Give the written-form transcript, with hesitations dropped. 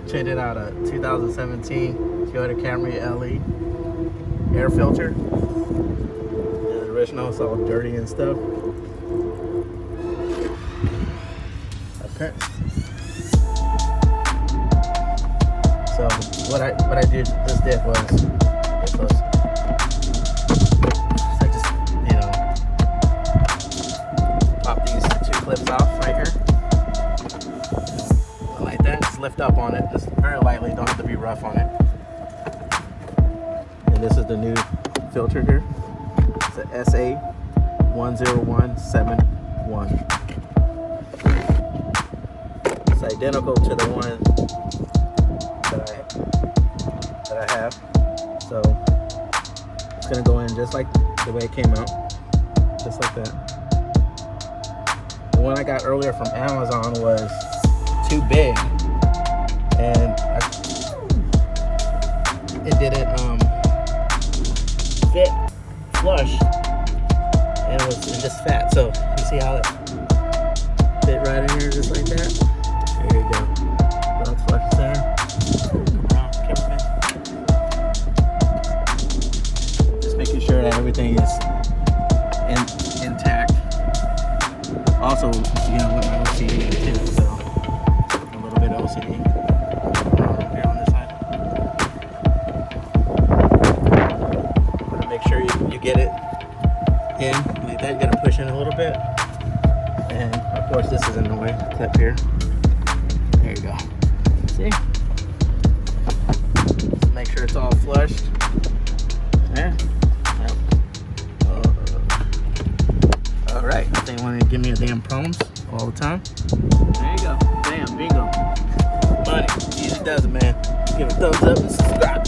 Changing out a 2017 Toyota Camry LE air filter. The original is all dirty and stuff. Okay. So what I did was I just, you know, pop these two clips off right here. Like that, just lift up on it, just very lightly, don't have to be rough on it. And this is the new filter here. It's a SA10171. It's identical to the one that I have. So it's gonna go in just like the way it came out, just like that. The one I got earlier from Amazon was too big, and it didn't fit flush, and it was just fat. So you see how it fit right in here, just like that. There you go. That's flush there. Come around, cameraman. Just making sure that everything is intact. Also, you know, with my OCD too, so. OCD. Here on this side. Make sure you get it in like that. You gotta push in a little bit, and of course this is in the way. Clip here. There you go. See? Just make sure it's all flushed. Yeah. All right. They want to give me a damn problems all the time. There you go. Bam. Bingo. Money. Easy does it, man. Give it a thumbs up and subscribe.